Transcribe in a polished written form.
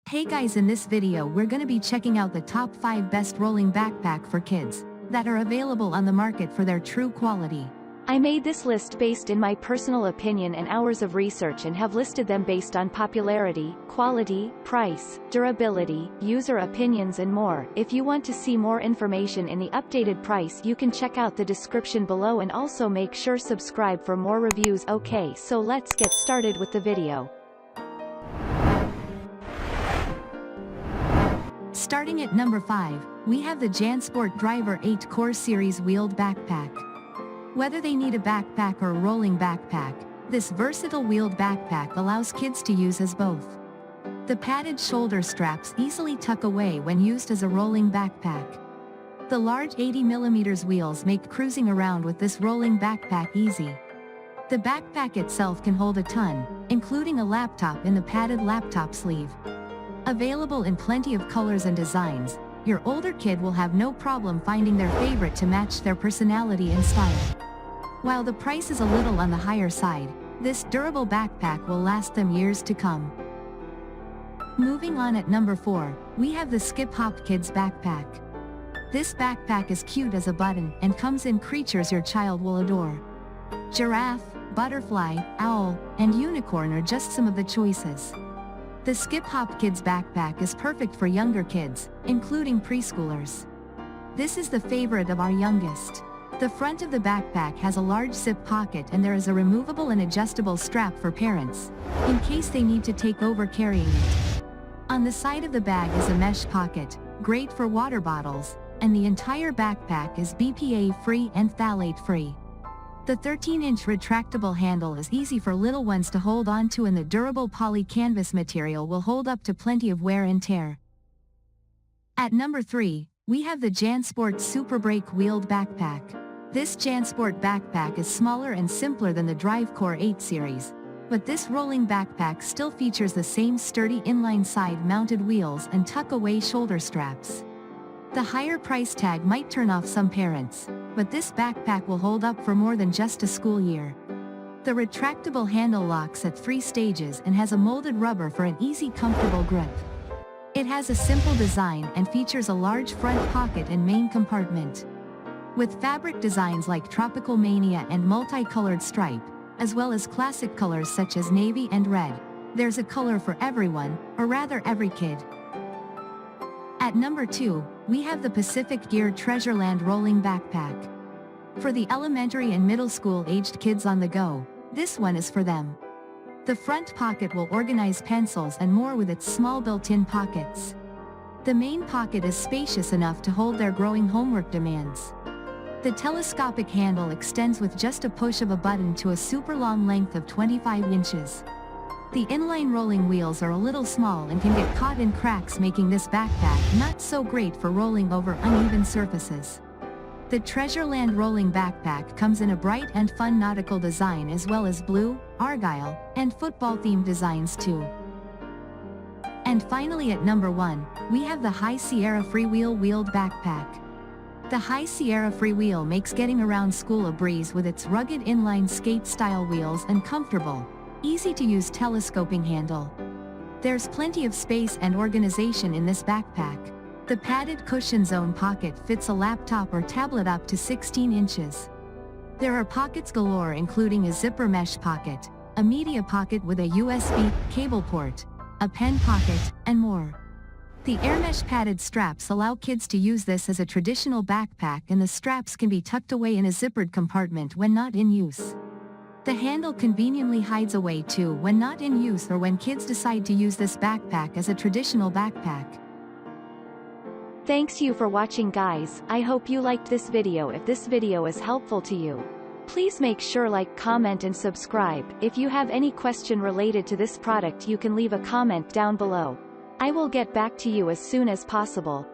Hey guys, in this video we're gonna be checking out the top 5 best rolling backpack for kids that are available on the market for their true quality. I made this list based in my personal opinion and hours of research and have listed them based on popularity, quality, price, durability, user opinions and more. If you want to see more information in the updated price, you can check out the description below and also make sure subscribe for more reviews. Okay, so let's get started with the video. Starting at number 5, we have the JanSport Driver 8 Core Series Wheeled Backpack. Whether they need a backpack or a rolling backpack, this versatile wheeled backpack allows kids to use as both. The padded shoulder straps easily tuck away when used as a rolling backpack. The large 80mm wheels make cruising around with this rolling backpack easy. The backpack itself can hold a ton, including a laptop in the padded laptop sleeve. Available in plenty of colors and designs, your older kid will have no problem finding their favorite to match their personality and style. While the price is a little on the higher side, this durable backpack will last them years to come. Moving on at number 4, we have the Skip Hop Kids Backpack. This backpack is cute as a button and comes in creatures your child will adore. Giraffe, butterfly, owl, and unicorn are just some of the choices. The Skip Hop Kids Backpack is perfect for younger kids, including preschoolers. This is the favorite of our youngest. The front of the backpack has a large zip pocket and there is a removable and adjustable strap for parents, in case they need to take over carrying it. On the side of the bag is a mesh pocket, great for water bottles, and the entire backpack is BPA-free and phthalate-free. The 13-inch retractable handle is easy for little ones to hold onto, and the durable poly canvas material will hold up to plenty of wear and tear. At number 3, we have the JanSport Superbreak Wheeled Backpack. This JanSport backpack is smaller and simpler than the Drive Core 8 series, but this rolling backpack still features the same sturdy inline side-mounted wheels and tuck-away shoulder straps. The higher price tag might turn off some parents, but this backpack will hold up for more than just a school year. The retractable handle locks at 3 stages and has a molded rubber for an easy, comfortable grip. It has a simple design and features a large front pocket and main compartment. With fabric designs like Tropical Mania and multicolored stripe, as well as classic colors such as navy and red, there's a color for everyone, or rather every kid. At number 2, we have the Pacific Gear Treasureland Rolling Backpack. For the elementary and middle school aged kids on the go, this one is for them. The front pocket will organize pencils and more with its small built-in pockets. The main pocket is spacious enough to hold their growing homework demands. The telescopic handle extends with just a push of a button to a super long length of 25 inches. The inline rolling wheels are a little small and can get caught in cracks, making this backpack not so great for rolling over uneven surfaces. The Treasureland rolling backpack comes in a bright and fun nautical design as well as blue, argyle, and football-themed designs too. And finally at number 1, we have the High Sierra Freewheel Wheeled Backpack. The High Sierra Freewheel makes getting around school a breeze with its rugged inline skate-style wheels and comfortable, easy-to-use telescoping handle. There's plenty of space and organization in this backpack. The padded cushion zone pocket fits a laptop or tablet up to 16 inches. There are pockets galore, including a zipper mesh pocket, a media pocket with a USB cable port, a pen pocket, and more. The air mesh padded straps allow kids to use this as a traditional backpack, and the straps can be tucked away in a zippered compartment when not in use. The handle conveniently hides away too when not in use or when kids decide to use this backpack as a traditional backpack. Thanks you for watching guys. I hope you liked this video. If this video is helpful to you, please make sure like, comment and subscribe. If you have any question related to this product, you can leave a comment down below. I will get back to you as soon as possible.